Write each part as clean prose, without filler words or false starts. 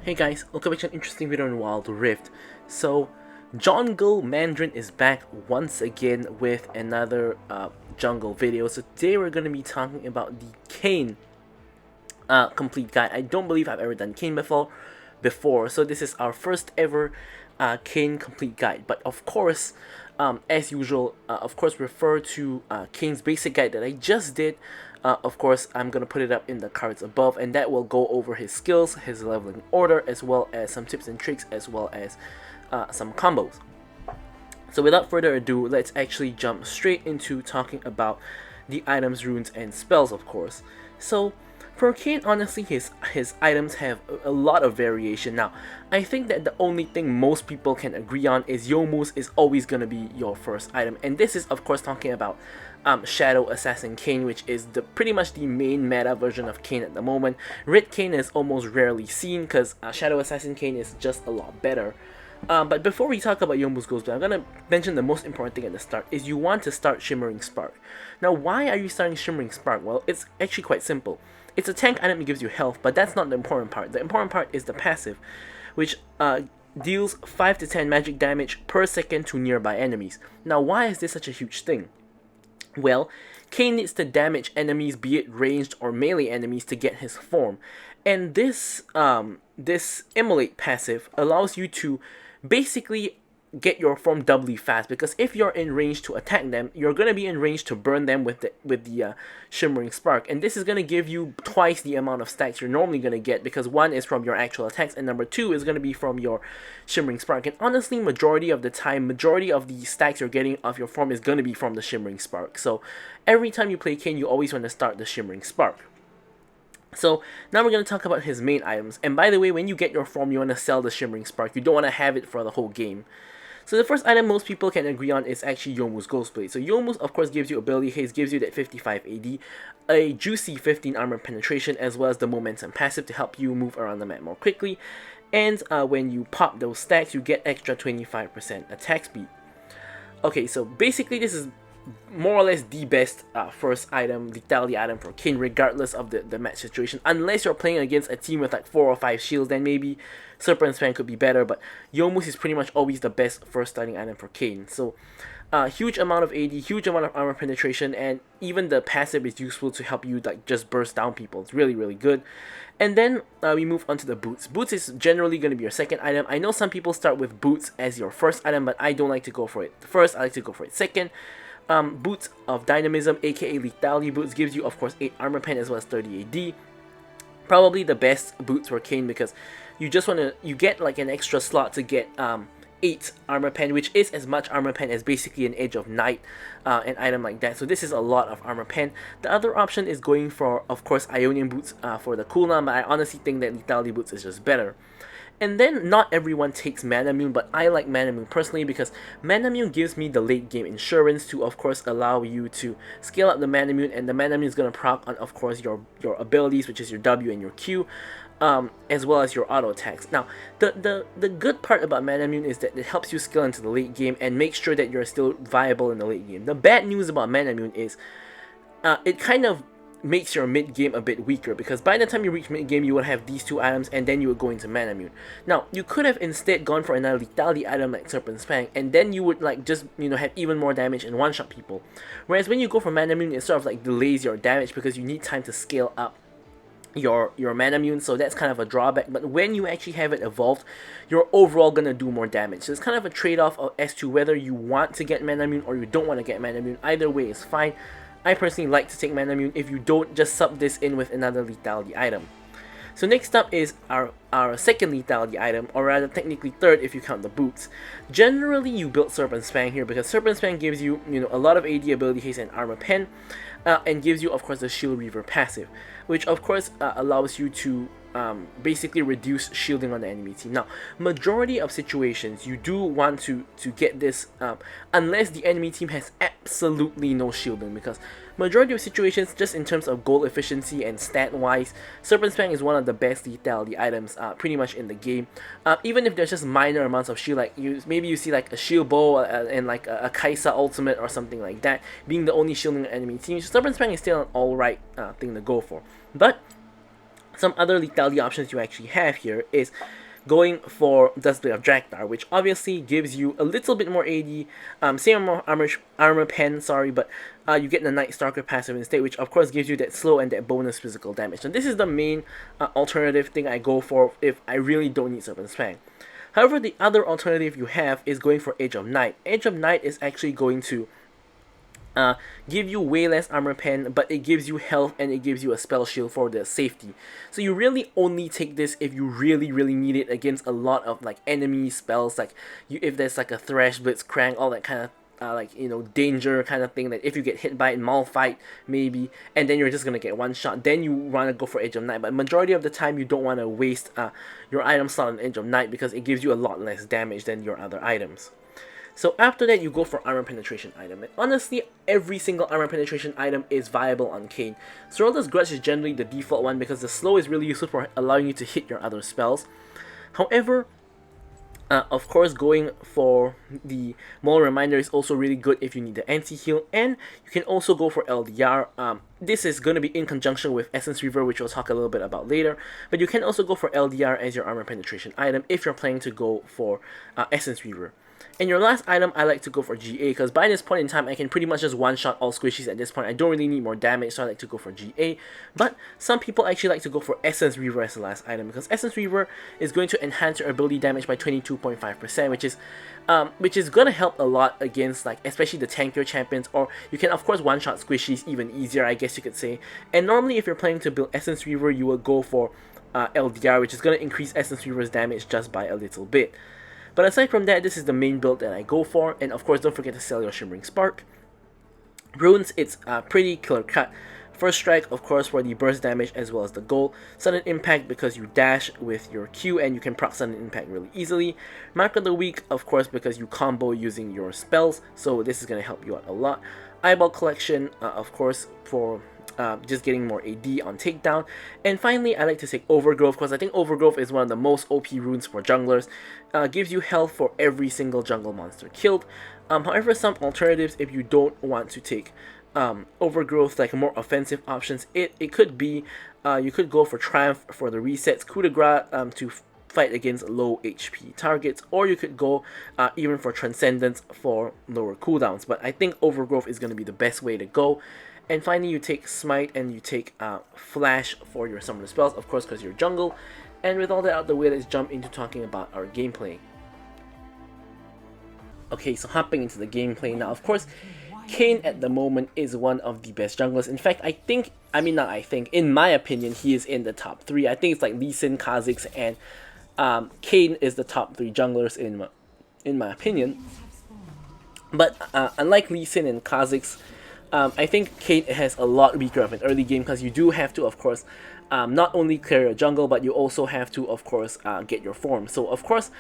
Hey guys, welcome back to an interesting video on Wild Rift. So, Jungle Mandarin is back once again with another jungle video. So today we're going to be talking about the Kayn complete guide. I don't believe I've ever done Kayn before, so this is our first ever Kayn complete guide. But of course, as usual, of course refer to Kayn's basic guide that I just did. Of course, I'm going to put it up in the cards above, and that will go over his skills, his leveling order, as well as some tips and tricks, as well as some combos. So without further ado, let's actually jump straight into talking about the items, runes, and spells, of course. So for Kayn, honestly, his items have a lot of variation. Now, I think that the only thing most people can agree on is Youmuu's is always going to be your first item. And this is, of course, talking about Shadow Assassin Kayn, which is pretty much the main meta version of Kayn at the moment. Red Kayn is almost rarely seen because Shadow Assassin Kayn is just a lot better. But before we talk about Youmuu's Ghostblade, I'm going to mention the most important thing at the start is you want to start Shimmering Spark. Now, why are you starting Shimmering Spark? Well, it's actually quite simple. It's a tank item that gives you health, but that's not the important part. The important part is the passive, which deals 5 to 10 magic damage per second to nearby enemies. Now, why is this such a huge thing? Well, Kayn needs to damage enemies, be it ranged or melee enemies, to get his form. And this Immolate passive allows you to basically get your form doubly fast, because if you're in range to attack them, you're going to be in range to burn them with the Shimmering Spark, and this is going to give you twice the amount of stacks you're normally going to get, because one is from your actual attacks and number two is going to be from your Shimmering Spark. And honestly, majority of the time, majority of the stacks you're getting of your form is going to be from the Shimmering Spark. So every time you play Kayn, you always want to start the Shimmering Spark. So now we're going to talk about his main items. And by the way, when you get your form, you want to sell the Shimmering Spark. You don't want to have it for the whole game. So the first item most people can agree on is actually Youmuu's Ghostblade. So Youmuu's, of course, gives you ability haste, gives you that 55 AD, a juicy 15 armor penetration, as well as the momentum passive to help you move around the map more quickly. And when you pop those stacks, you get extra 25% attack speed. Okay, so basically this is more or less the best first item, lethality item for Kayn, regardless of the match situation. Unless you're playing against a team with like 4 or 5 shields, then maybe Serpent Fang could be better, but Youmuu's is pretty much always the best first starting item for Kayn. So huge amount of AD, huge amount of armor penetration, and even the passive is useful to help you like just burst down people. It's really, really good. And then we move on to the boots. Boots is generally going to be your second item. I know some people start with boots as your first item, but I don't like to go for it first. I like to go for it second. Boots of Dynamism, aka Lethality Boots, gives you, of course, 8 armor pen as well as 30 AD. Probably the best boots for Kayn, because you just you get like an extra slot to get 8 armor pen, which is as much armor pen as basically an Edge of Night, an item like that. So this is a lot of armor pen. The other option is going for, of course, Ionian Boots for the cooldown, but I honestly think that Lethality Boots is just better. And then not everyone takes Manamune, but I like Manamune personally because Manamune gives me the late game insurance to, of course, allow you to scale up the Manamune, and the Manamune is going to proc on, of course, your abilities, which is your W and your Q, as well as your auto attacks. Now, the good part about Manamune is that it helps you scale into the late game and make sure that you're still viable in the late game. The bad news about Manamune is it kind of makes your mid game a bit weaker, because by the time you reach mid game you would have these two items and then you would go into Manamune. Now you could have instead gone for another lethality item like Serpent's Fang, and then you would like just have even more damage and one shot people. Whereas when you go for Manamune, it sort of like delays your damage because you need time to scale up your Manamune, so that's kind of a drawback. But when you actually have it evolved, you're overall gonna do more damage. So it's kind of a trade-off as to whether you want to get Manamune or you don't want to get Manamune. Either way is fine. I personally like to take Manamune. If you don't, just sub this in with another lethality item. So next up is our second lethality item, or rather technically third if you count the boots. Generally you build Serpent's Fang here because Serpent's Fang gives you a lot of AD, ability haste, and armor pen, and gives you, of course, the Shield Reaver passive, which of course allows you to basically reduce shielding on the enemy team. Now, majority of situations you do want to get this unless the enemy team has absolutely no shielding, because majority of situations, just in terms of gold efficiency and stat wise, Serpent's Fang is one of the best lethality items pretty much in the game. Even if there's just minor amounts of shield, like maybe you see like a shield bow and like a Kaisa ultimate or something like that being the only shielding enemy team, Serpent's Fang is still an alright thing to go for. But Some other lethality options you actually have here is going for Duskblade of Drakthar, which obviously gives you a little bit more AD, same armor pen, sorry, but you get the Night Stalker passive instead, which of course gives you that slow and that bonus physical damage. And this is the main alternative thing I go for if I really don't need Serpent's Fang. However, the other alternative you have is going for Edge of Night. Edge of Night is actually going to give you way less armor pen, but it gives you health and it gives you a spell shield for the safety. So you really only take this if you really need it against a lot of like enemy spells, like if there's like a Thresh, Blitzcrank, all that kind of like, you know, danger kind of thing, that if you get hit by it, Malphite maybe, and then you're just gonna get one shot, then you want to go for Edge of Night. But majority of the time you don't want to waste your item slot on Edge of Night because it gives you a lot less damage than your other items. So after that, you go for armor penetration item, and honestly, every single armor penetration item is viable on Kayn. Sorelda's Grudge is generally the default one because the slow is really useful for allowing you to hit your other spells. However, of course, going for the Maul Reminder is also really good if you need the anti-heal, and you can also go for LDR. This is going to be in conjunction with Essence Reaver, which we'll talk a little bit about later, but you can also go for LDR as your armor penetration item if you're planning to go for Essence Reaver. And your last item, I like to go for GA, because by this point in time, I can pretty much just one-shot all squishies at this point. I don't really need more damage, so I like to go for GA. But some people actually like to go for Essence Reaver as the last item, because Essence Reaver is going to enhance your ability damage by 22.5%, which is going to help a lot against, like, especially the tankier champions, or you can, of course, one-shot squishies even easier, I guess you could say. And normally, if you're planning to build Essence Reaver, you will go for LDR, which is going to increase Essence Reaver's damage just by a little bit. But aside from that, this is the main build that I go for, and of course don't forget to sell your Shimmering Spark. Runes, it's pretty clear cut. First Strike, of course, for the burst damage as well as the goal. Sudden Impact because you dash with your Q and you can proc Sudden Impact really easily. Mark of the Week, of course, because you combo using your spells, so this is going to help you out a lot. Eyeball Collection, of course, for just getting more AD on takedown. And finally, I like to take Overgrowth, because I think Overgrowth is one of the most OP runes for junglers. Gives you health for every single jungle monster killed. However, some alternatives, if you don't want to take Overgrowth, like more offensive options, it could be, you could go for Triumph for the resets, Coup de Grace to fight against low HP targets, or you could go even for Transcendence for lower cooldowns. But I think Overgrowth is going to be the best way to go. And finally, you take Smite and you take Flash for your summoner spells, of course, because you're jungle. And with all that out of the way, let's jump into talking about our gameplay. Okay, so hopping into the gameplay now. Of course, Kayn at the moment is one of the best junglers. In fact, in my opinion, he is in the top 3. I think it's like Lee Sin, Kha'Zix, and Kayn is the top 3 junglers in my opinion. But unlike Lee Sin and Kha'Zix, I think Kayn has a lot weaker of an early game, because you do have to, of course, not only clear your jungle, but you also have to, of course, get your form. So, of course,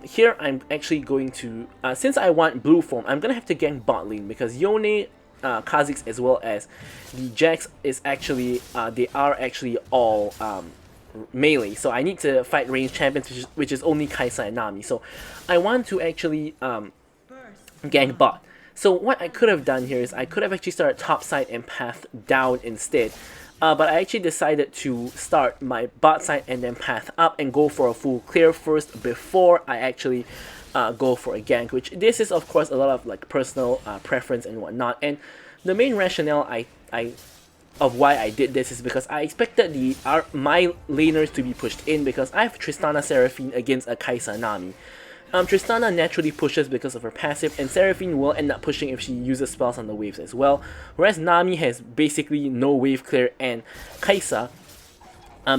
here I'm actually going to, since I want blue form, I'm going to have to gank bot lane, because Yone, Kha'Zix, as well as the Jax is actually, they are actually all melee. So I need to fight ranged champions, which is only Kai'Sa and Nami. So I want to actually gank bot. So what I could have done here is I could have actually started top side and path down instead. But I actually decided to start my bot side and then path up and go for a full clear first before I actually go for a gank. Which this is of course a lot of like personal preference and whatnot. And the main rationale of why I did this is because I expected my laners to be pushed in, because I have Tristana Seraphine against a Kai'Sa Nami. Tristana naturally pushes because of her passive, and Seraphine will end up pushing if she uses spells on the waves as well, whereas Nami has basically no wave clear, and Kai'Sa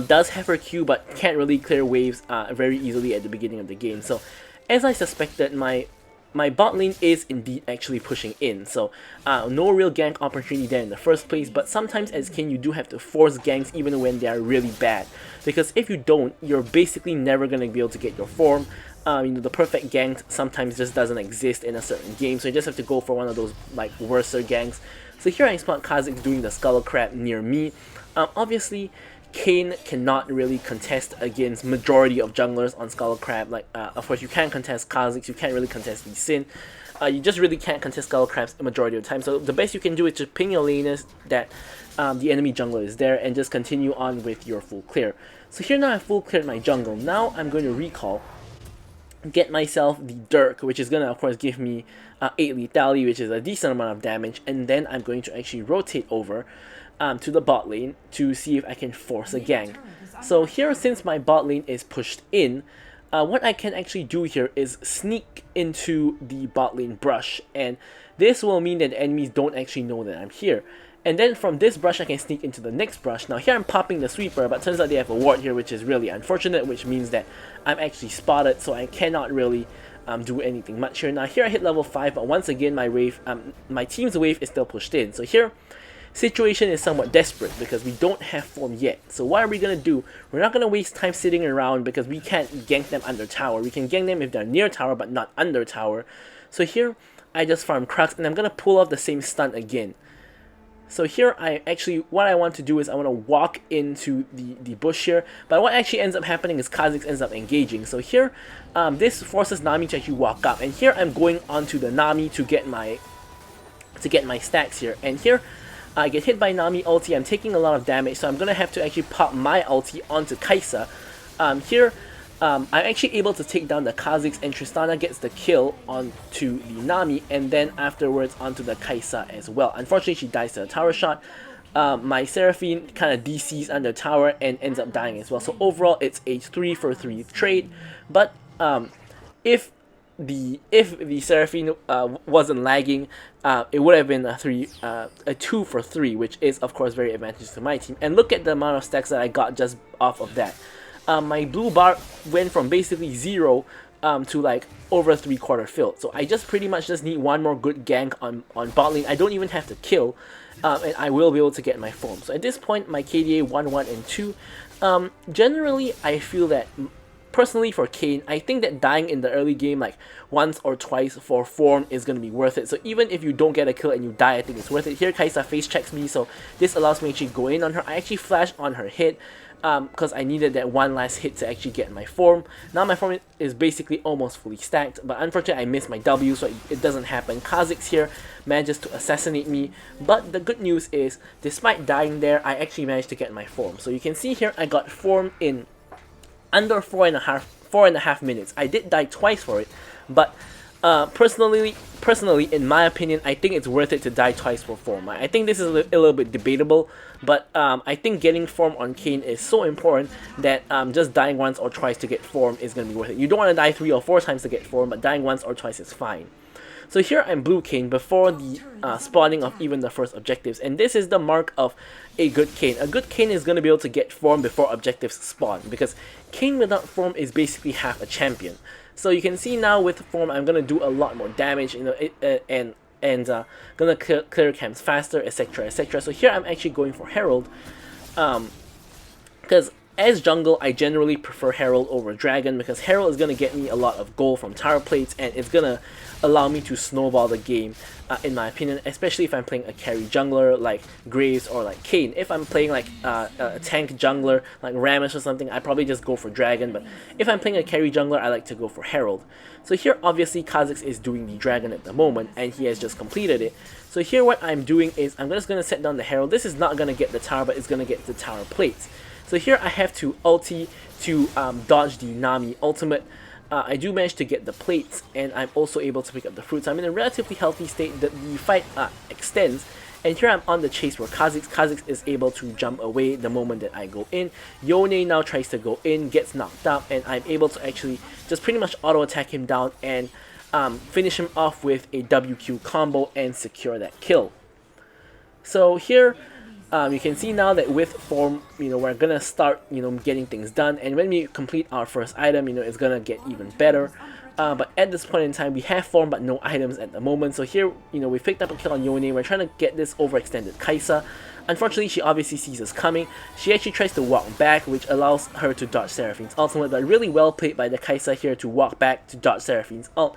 does have her Q but can't really clear waves very easily at the beginning of the game. So as I suspected, my bot lane is indeed actually pushing in, so no real gank opportunity there in the first place. But sometimes as Kayn, you do have to force ganks even when they are really bad, because if you don't, you're basically never going to be able to get your form. The perfect gank sometimes just doesn't exist in a certain game, so you just have to go for one of those like worser ganks. So here I spot Kha'Zix doing the Skull Crab near me. Obviously, Kayn cannot really contest against majority of junglers on Skull Crab. Like, of course, you can't contest Kha'Zix, you can't really contest Lee Sin. You just really can't contest Skull Crabs the majority of the time. So the best you can do is just ping your laners that the enemy jungler is there and just continue on with your full clear. So here now I've full cleared my jungle. Now I'm going to recall, get myself the Dirk, which is going to of course give me 8 lethality, which is a decent amount of damage, and then I'm going to actually rotate over to the bot lane to see if I can force a gank. So here, since my bot lane is pushed in, what I can actually do here is sneak into the bot lane brush, and this will mean that the enemies don't actually know that I'm here. And then from this brush I can sneak into the next brush. Now here I'm popping the sweeper, but turns out they have a ward here, which is really unfortunate, which means that I'm actually spotted, so I cannot really do anything much here. Now here I hit level 5, but once again my team's wave is still pushed in. So here, situation is somewhat desperate because we don't have form yet. So what are we going to do? We're not going to waste time sitting around because we can't gank them under tower. We can gank them if they're near tower but not under tower. So here I just farm Crux and I'm going to pull off the same stun again. So here what I want to do is I want to walk into the bush here, but what actually ends up happening is Kha'Zix ends up engaging. So here this forces Nami to actually walk up, and here I'm going onto the Nami to get my stacks here, and here I get hit by Nami ulti. I'm taking a lot of damage, so I'm gonna have to actually pop my ulti onto Kai'Sa. Here I'm actually able to take down the Kha'Zix, and Tristana gets the kill onto the Nami, and then afterwards onto the Kai'Sa as well. Unfortunately, she dies to a tower shot. My Seraphine kind of DCs under tower and ends up dying as well. So overall, it's a 3 for 3 trade. But if the Seraphine wasn't lagging, it would have been a 2 for 3, which is of course very advantageous to my team. And look at the amount of stacks that I got just off of that. My blue bar went from basically 0 to like over 3/4 filled. So I just pretty much just need one more good gank on bot lane. I don't even have to kill, and I will be able to get my form. So at this point, my KDA 1, 1, and 2. Generally, I feel that personally for Kayn, I think that dying in the early game like once or twice for form is going to be worth it. So even if you don't get a kill and you die, I think it's worth it. Here Kai'Sa face checks me, so this allows me to actually go in on her. I actually flash on her hit because I needed that one last hit to actually get my form. Now my form is basically almost fully stacked, but unfortunately I missed my W, so it doesn't happen. Kha'Zix here manages to assassinate me, but the good news is, despite dying there, I actually managed to get my form. So you can see here I got form in under 4.5 minutes. I did die twice for it, but personally, in my opinion, I think it's worth it to die twice for form. I think this is a little bit debatable, but I think getting form on Kayn is so important that just dying once or twice to get form is going to be worth it. You don't want to die 3 or 4 times to get form, but dying once or twice is fine. So here I'm blue Kayn before the spawning of even the first objectives, and this is the mark of a good Kayn. A good Kayn is going to be able to get form before objectives spawn, because Kayn without form is basically half a champion. So you can see now with form I'm going to do a lot more damage, you know, and gonna clear camps faster, etc, etc. So here I'm actually going for Herald, because as jungle I generally prefer Herald over Dragon, because Herald is gonna get me a lot of gold from tower plates, and it's gonna allow me to snowball the game, in my opinion, especially if I'm playing a carry jungler like Graves or like Kayn. If I'm playing like a tank jungler like Rammus or something, I probably just go for Dragon, but if I'm playing a carry jungler, I like to go for Herald. So here obviously Kha'Zix is doing the Dragon at the moment, and he has just completed it. So here what I'm doing is I'm just gonna set down the Herald. This is not gonna get the tower, but it's gonna get the tower plates. So here I have to ulti to dodge the Nami ultimate. I do manage to get the plates, and I'm also able to pick up the fruits. I'm in a relatively healthy state. The fight extends, and here I'm on the chase for Kha'Zix. Kha'Zix is able to jump away the moment that I go in. Yone now tries to go in, gets knocked out, and I'm able to actually just pretty much auto attack him down and finish him off with a WQ combo and secure that kill. So here you can see now that with form, you know, we're gonna start, you know, getting things done, and when we complete our first item, you know, it's gonna get even better. But at this point in time, we have form but no items at the moment. So here, you know, we picked up a kill on Yone. We're trying to get this overextended Kai'Sa. Unfortunately, she obviously sees us coming. She actually tries to walk back, which allows her to dodge Seraphine's ultimate, but really well played by the Kai'Sa here to walk back to dodge Seraphine's ult,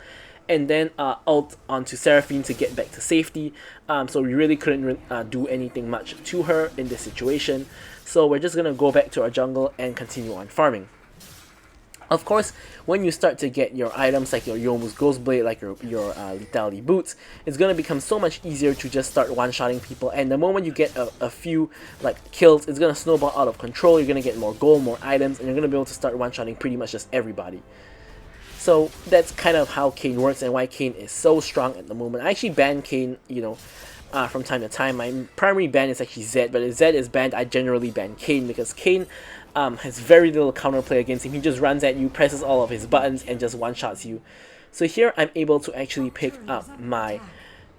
and then ult onto Seraphine to get back to safety. So we really couldn't do anything much to her in this situation. So we're just gonna go back to our jungle and continue on farming. Of course, when you start to get your items like your Yomu's Ghost Blade, like your Lethality Boots, it's going to become so much easier to just start one-shotting people, and the moment you get a few like kills, it's going to snowball out of control. You're going to get more gold, more items, and you're going to be able to start one-shotting pretty much just everybody. So that's kind of how Kayn works and why Kayn is so strong at the moment. I actually ban Kayn, you know, from time to time. My primary ban is actually Zed, but if Zed is banned, I generally ban Kayn because Kayn has very little counterplay against him. He just runs at you, presses all of his buttons, and just one-shots you. So here I'm able to actually pick up my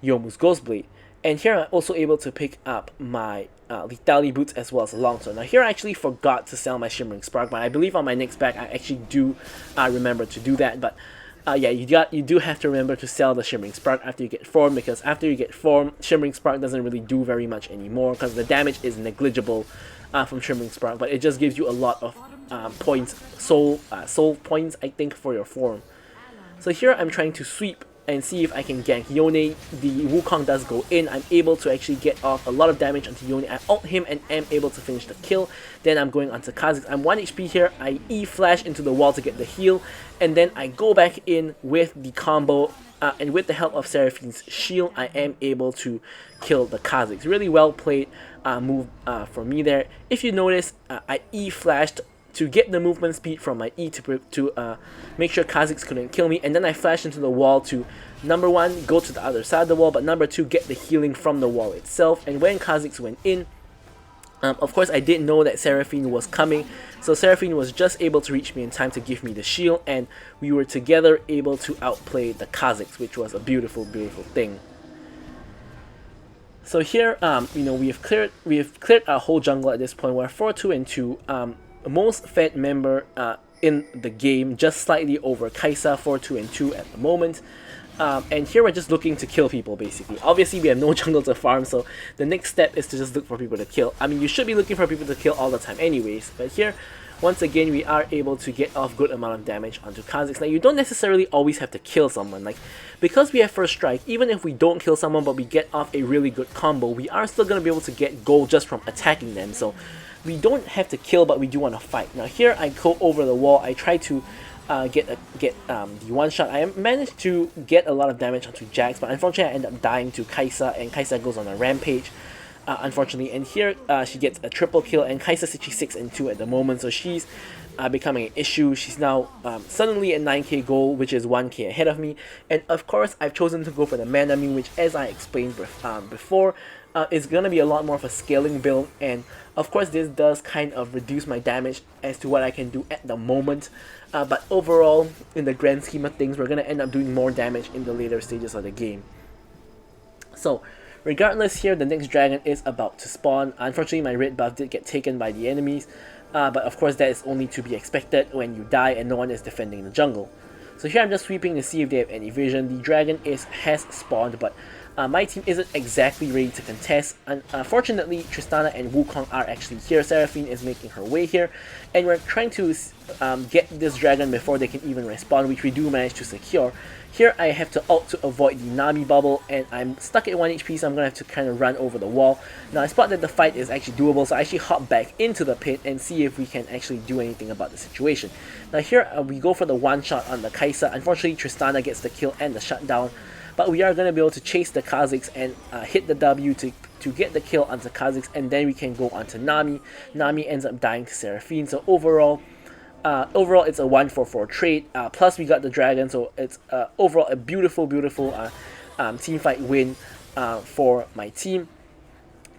Yomu's Ghost Blade. And here I'm also able to pick up my Lethality Boots as well as a Longsword. Now here I actually forgot to sell my Shimmering Spark, but I believe on my next pack I actually do remember to do that. But yeah, you do have to remember to sell the Shimmering Spark after you get formed, because after you get formed, Shimmering Spark doesn't really do very much anymore because the damage is negligible from Shimmering Spark, but it just gives you a lot of points, soul points, I think, for your form. So here I'm trying to sweep and see if I can gank Yone. The Wukong does go in. I'm able to actually get off a lot of damage onto Yone. I ult him and am able to finish the kill. Then I'm going onto Kha'Zix. I'm 1 HP here. I E-flash into the wall to get the heal. And then I go back in with the combo. And with the help of Seraphine's shield, I am able to kill the Kha'Zix. Really well played move from me there. If you notice, I E-flashed to get the movement speed from my E to make sure Kha'Zix couldn't kill me, and then I flashed into the wall to, number one, go to the other side of the wall, but number two, get the healing from the wall itself. And when Kha'Zix went in, of course I didn't know that Seraphine was coming, so Seraphine was just able to reach me in time to give me the shield, and we were together able to outplay the Kha'Zix, which was a beautiful, beautiful thing. So here, you know, we have cleared our whole jungle at this point. We're 4-2-2. Most fed member in the game, just slightly over Kai'Sa, 4-2-2 at the moment. And here we're just looking to kill people, basically. Obviously, we have no jungle to farm, so the next step is to just look for people to kill. I mean, you should be looking for people to kill all the time anyways, but here, once again, we are able to get off good amount of damage onto Kha'Zix. Now, you don't necessarily always have to kill someone. Like, because we have first strike, even if we don't kill someone but we get off a really good combo, we are still going to be able to get gold just from attacking them. So we don't have to kill, but we do want to fight. Now here I go over the wall. I try to get the one shot. I managed to get a lot of damage onto Jax, but unfortunately I end up dying to Kai'Sa, and Kai'Sa goes on a rampage, unfortunately. And here she gets a triple kill, and Kai'Sa's actually 6-2 at the moment, so she's becoming an issue. She's now suddenly at 9k gold, which is 1k ahead of me. And of course I've chosen to go for the Mana Beam, which, as I explained before, is going to be a lot more of a scaling build, and of course this does kind of reduce my damage as to what I can do at the moment, but overall, in the grand scheme of things, we're going to end up doing more damage in the later stages of the game. So regardless, here the next dragon is about to spawn. Unfortunately, my red buff did get taken by the enemies, but of course that is only to be expected when you die and no one is defending the jungle. So here I'm just sweeping to see if they have any vision. The dragon has spawned, but my team isn't exactly ready to contest. Unfortunately, Tristana and Wukong are actually here. Seraphine is making her way here, and we're trying to get this dragon before they can even respawn, which we do manage to secure. Here I have to ult to avoid the Nami bubble, and I'm stuck at 1 HP, so I'm going to have to kind of run over the wall. Now I spot that the fight is actually doable, so I actually hop back into the pit and see if we can actually do anything about the situation. Now here we go for the one shot on the Kai'Sa. Unfortunately, Tristana gets the kill and the shutdown, but we are going to be able to chase the Kha'Zix and hit the W to get the kill onto Kha'Zix, and then we can go onto Nami. Nami ends up dying to Seraphine, so overall it's a 1-4-4 trade, plus we got the dragon, so it's overall a beautiful team fight win for my team.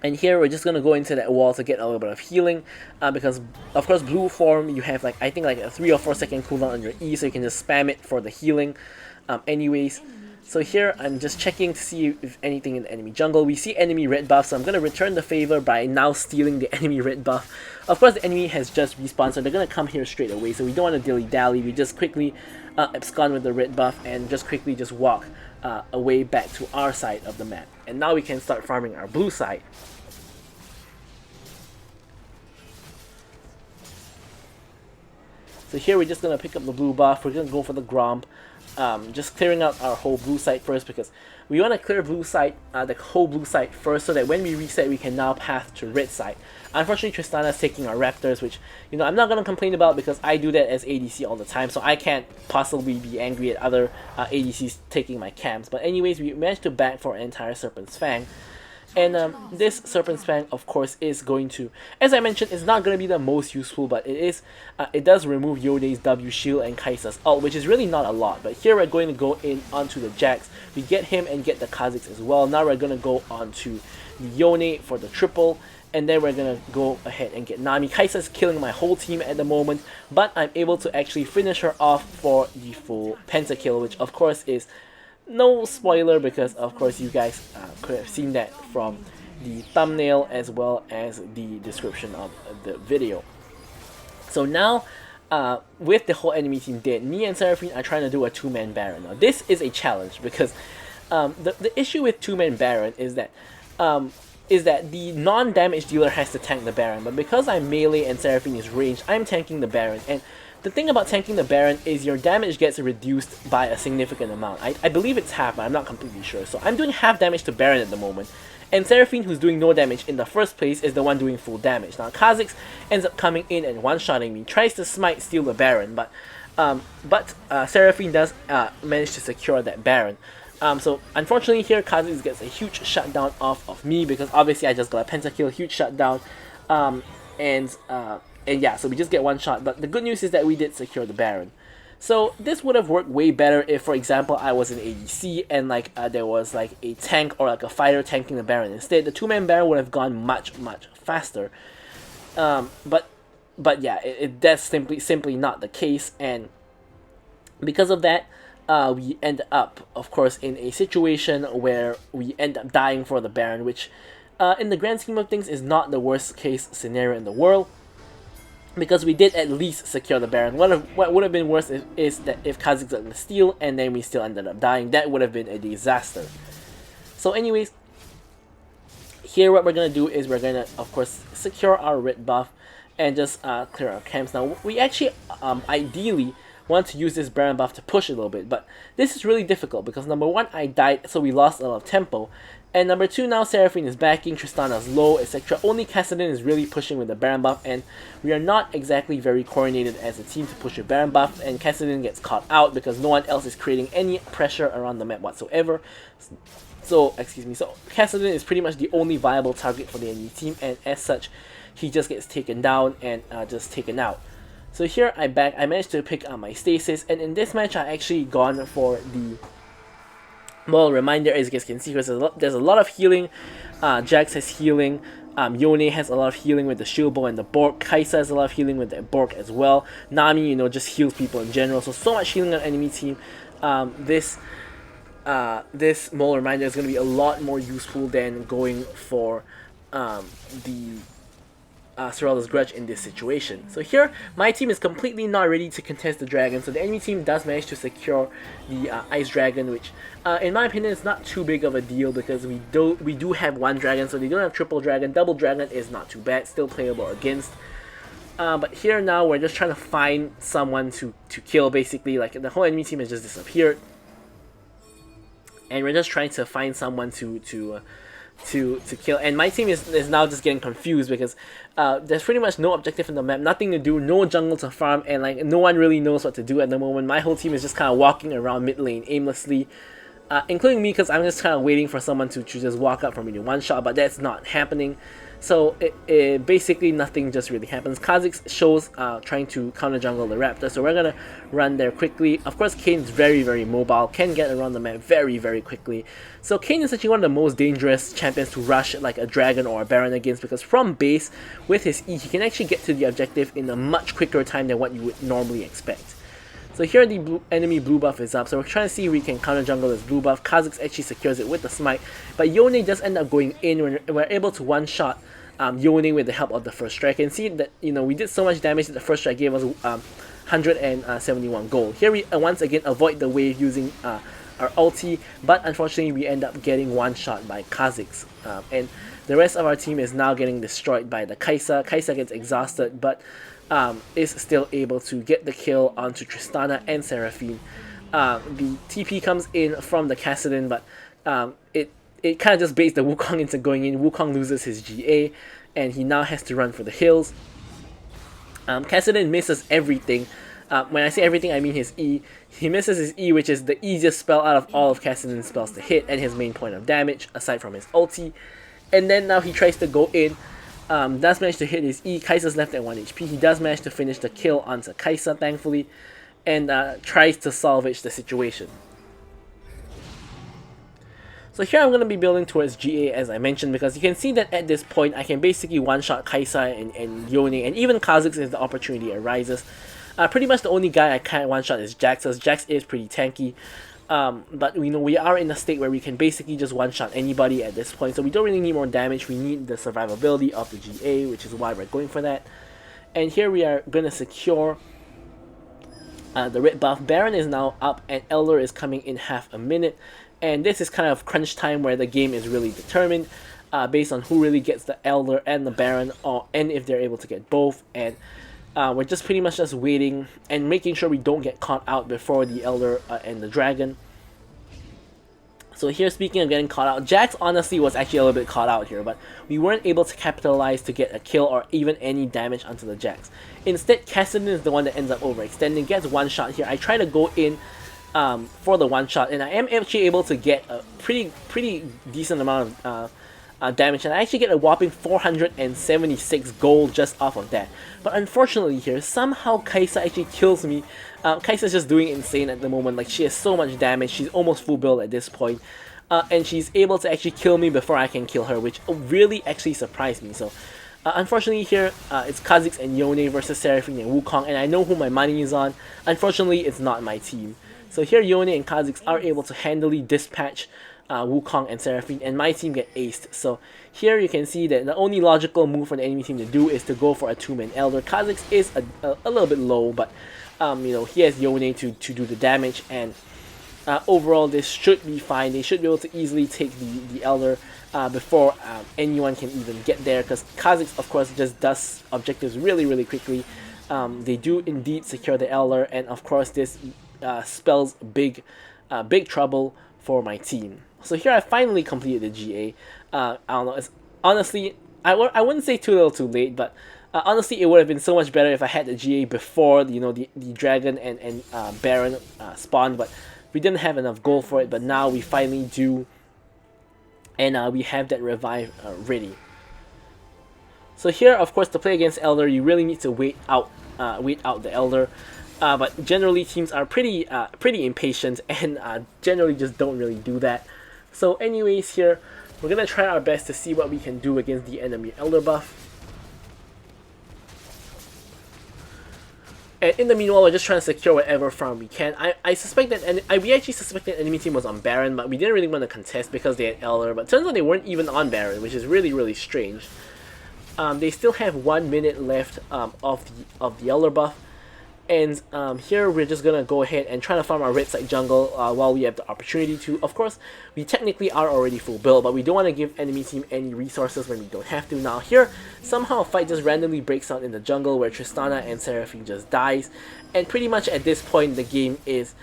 And here we're just going to go into that wall to get a little bit of healing, because of course blue form, you have like, I think like a 3 or 4 second cooldown on your E, so you can just spam it for the healing anyways. So here I'm just checking to see if anything in the enemy jungle. We see enemy red buff, so I'm going to return the favor by now stealing the enemy red buff. Of course the enemy has just respawned, so they're going to come here straight away, so we don't want to dilly-dally. We just quickly abscond with the red buff and just quickly just walk away back to our side of the map. And now we can start farming our blue side. So here we're just going to pick up the blue buff. We're going to go for the Gromp. Just clearing out our whole blue side first because we want to clear blue side, the whole blue side first, so that when we reset we can now path to red side. Unfortunately, Tristana is taking our Raptors, which, you know, I'm not going to complain about because I do that as ADC all the time, so I can't possibly be angry at other ADCs taking my camps. But anyways, we managed to back for an entire Serpent's Fang. And this Serpent's Fang, of course, is going to, as I mentioned, it's not going to be the most useful, but it does remove Yone's W shield and Kai'Sa's ult, which is really not a lot. But here we're going to go in onto the Jax. We get him and get the Kha'Zix as well. Now we're going to go onto the Yone for the triple, and then we're going to go ahead and get Nami. Kai'Sa's killing my whole team at the moment, but I'm able to actually finish her off for the full pentakill, which of course is no spoiler because of course you guys could have seen that from the thumbnail as well as the description of the video. So now with the whole enemy team dead, me and Seraphine are trying to do a two-man Baron. Now this is a challenge because the issue with two-man Baron is that the non-damage dealer has to tank the Baron, but because I'm melee and Seraphine is ranged, I'm tanking the Baron. And the thing about tanking the Baron is your damage gets reduced by a significant amount. I believe it's half, but I'm not completely sure. So I'm doing half damage to Baron at the moment. And Seraphine, who's doing no damage in the first place, is the one doing full damage. Now Kha'Zix ends up coming in and one-shotting me, tries to smite, steal the Baron, but Seraphine does manage to secure that Baron. So unfortunately here, Kha'Zix gets a huge shutdown off of me because obviously I just got a pentakill, huge shutdown, and yeah, so we just get one shot. But the good news is that we did secure the Baron. So this would have worked way better if, for example, I was an ADC and like there was like a tank or like a fighter tanking the Baron. Instead, the two-man Baron would have gone much faster. But yeah, that's simply not the case, and because of that, we end up, of course, in a situation where we end up dying for the Baron, which in the grand scheme of things is not the worst case scenario in the world, because we did at least secure the Baron. What would have been worse is that if Kha'Zix got the steal and then we still ended up dying. That would have been a disaster. So anyways, here what we're going to do is we're going to, of course, secure our red buff and just clear our camps. Now, we actually ideally want to use this Baron buff to push a little bit, but this is really difficult because number one, I died, so we lost a lot of tempo. And number two, now Seraphine is backing, Tristana's low, etc. Only Kassadin is really pushing with the Baron buff, and we are not exactly very coordinated as a team to push a Baron buff, and Kassadin gets caught out because no one else is creating any pressure around the map whatsoever. So Kassadin is pretty much the only viable target for the enemy team, and as such, he just gets taken down and just taken out. So here I managed to pick up my stasis, and in this match I actually gone for the, well, reminder, as you guys can see, there's a lot of healing. Jax has healing, Yone has a lot of healing with the shield bow and the Bork, Kai'Sa has a lot of healing with the Bork as well, Nami, you know, just heals people in general, so much healing on enemy team. This Mole Reminder is going to be a lot more useful than going for the Sorello's Grudge in this situation. So here, my team is completely not ready to contest the dragon, so the enemy team does manage to secure the Ice Dragon, which in my opinion is not too big of a deal because we do have one dragon, so they don't have triple dragon. Double dragon is not too bad, still playable against. But here now we're just trying to find someone to kill, basically. Like, the whole enemy team has just disappeared, and we're just trying to find someone to kill, and my team is now just getting confused because there's pretty much no objective in the map, nothing to do, no jungle to farm, and like no one really knows what to do at the moment. My whole team is just kind of walking around mid lane aimlessly, including me, because I'm just kind of waiting for someone to just walk up for me to one shot, but that's not happening. So it basically nothing just really happens. Kha'Zix shows trying to counter jungle the Raptor, so we're gonna run there quickly. Of course, Kayn is very mobile, can get around the map very quickly. So Kayn is actually one of the most dangerous champions to rush like a dragon or a Baron against, because from base with his E, he can actually get to the objective in a much quicker time than what you would normally expect. So here the enemy blue buff is up, so we're trying to see if we can counter jungle this blue buff. Kha'Zix actually secures it with the smite, but Yone does end up going in when we're able to one-shot Yone with the help of the first strike. And see that, you know, we did so much damage that the first strike gave us 171 gold. Here we once again avoid the wave using our ulti, but unfortunately we end up getting one shot by Kha'Zix, and the rest of our team is now getting destroyed by the Kai'Sa. Kai'Sa gets exhausted, but is still able to get the kill onto Tristana and Seraphine. The TP comes in from the Kassadin, but it kind of just baits the Wukong into going in. Wukong loses his GA, and he now has to run for the hills. Kassadin misses everything. When I say everything, I mean his E. He misses his E, which is the easiest spell out of all of Kassadin's spells to hit, and his main point of damage, aside from his ulti. And then now he tries to go in, does manage to hit his E. Kai'Sa's left at 1 HP. He does manage to finish the kill onto Kaisa, thankfully, and tries to salvage the situation. So here I'm going to be building towards GA, as I mentioned, because you can see that at this point I can basically one-shot Kaisa and Yone, and even Kha'Zix if the opportunity arises. Pretty much the only guy I can't one-shot is Jax, as Jax is pretty tanky. But we are in a state where we can basically just one-shot anybody at this point, so we don't really need more damage. We need the survivability of the GA, which is why we're going for that. And here we are going to secure the red buff. Baron is now up, and Elder is coming in half a minute. And this is kind of crunch time where the game is really determined based on who really gets the Elder and the Baron, and if they're able to get both. And we're just pretty much just waiting and making sure we don't get caught out before the Elder and the Dragon. So here, speaking of getting caught out, Jax honestly was actually a little bit caught out here, but we weren't able to capitalize to get a kill or even any damage onto the Jax. Instead, Kassadin is the one that ends up overextending, gets one shot here. I try to go in for the one shot, and I am actually able to get a pretty decent amount of damage, and I actually get a whopping 476 gold just off of that. But unfortunately here, somehow Kaisa actually kills me. Kaisa's just doing insane at the moment. Like, she has so much damage, she's almost full build at this point, and she's able to actually kill me before I can kill her, which really actually surprised me. So unfortunately here, it's Kha'Zix and Yone versus Seraphine and Wukong, and I know who my money is on. Unfortunately, it's not my team. So here Yone and Kha'Zix are able to handily dispatch Wukong and Seraphine, and my team get aced. So here you can see that the only logical move for the enemy team to do is to go for a 2-man Elder. Kha'Zix is a little bit low, but he has Yone to do the damage, and overall this should be fine. They should be able to easily take the Elder before anyone can even get there, because Kha'Zix of course just does objectives really quickly. They do indeed secure the Elder, and of course this spells big trouble for my team. So here I finally completed the GA. I don't know, it's honestly, I wouldn't say too little too late, but honestly it would have been so much better if I had the GA before the Dragon and Baron spawned, but we didn't have enough gold for it. But now we finally do, and we have that revive ready. So here, of course, to play against Elder, you really need to wait out the Elder. But generally teams are pretty impatient, and generally just don't really do that. So anyways, here we're gonna try our best to see what we can do against the enemy Elder buff. And in the meanwhile, we're just trying to secure whatever farm we can. I suspect that, we actually suspected the enemy team was on Baron, but we didn't really want to contest because they had Elder. But turns out they weren't even on Baron, which is really strange. They still have 1 minute left of the Elder buff. And here we're just gonna go ahead and try to farm our red side jungle while we have the opportunity to. Of course, we technically are already full build, but we don't want to give enemy team any resources when we don't have to. Now here, somehow a fight just randomly breaks out in the jungle where Tristana and Seraphine just dies, and pretty much at this point the game is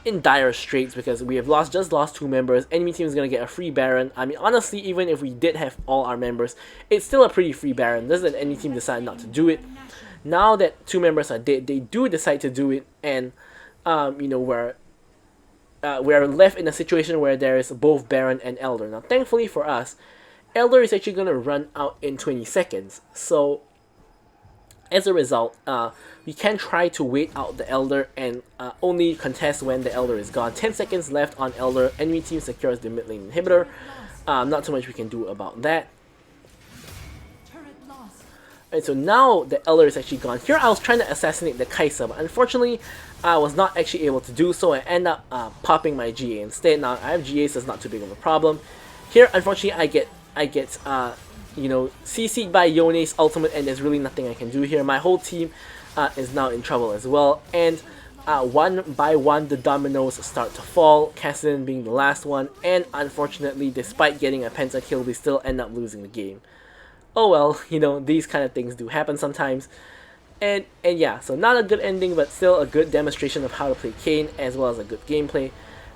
in dire straits because we have just lost 2 members. Enemy team is gonna get a free Baron. I mean, honestly, even if we did have all our members, it's still a pretty free Baron. Doesn't any team decide not to do it? Now that 2 members are dead, they do decide to do it, and we're left in a situation where there is both Baron and Elder. Now, thankfully for us, Elder is actually going to run out in 20 seconds. So, as a result, we can try to wait out the Elder and only contest when the Elder is gone. 10 seconds left on Elder. Enemy team secures the mid lane inhibitor. Not too much we can do about that. And so now the Elder is actually gone. Here I was trying to assassinate the Kaisa, but unfortunately I was not actually able to do so. I end up popping my GA instead. Now I have GA, so it's not too big of a problem. Here, unfortunately, I get CC'd by Yone's ultimate, and there's really nothing I can do here. My whole team is now in trouble as well, and one by one the dominoes start to fall, Kassadin being the last one, and unfortunately, despite getting a pentakill, we still end up losing the game. Oh well, these kind of things do happen sometimes. And yeah, so not a good ending, but still a good demonstration of how to play Kayn, as well as a good gameplay.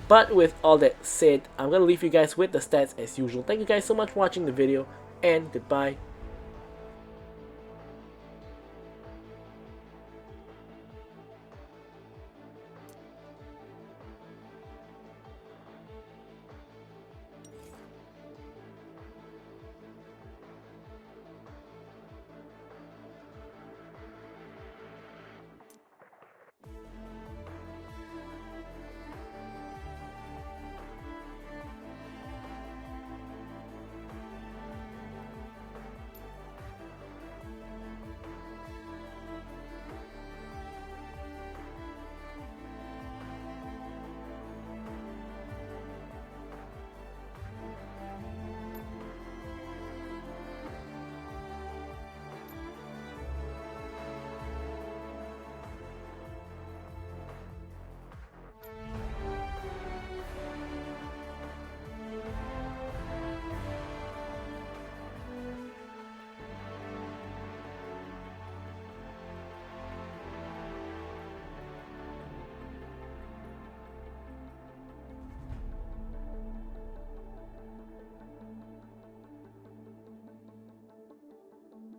But with all that said, I'm going to leave you guys with the stats as usual. Thank you guys so much for watching the video, and goodbye.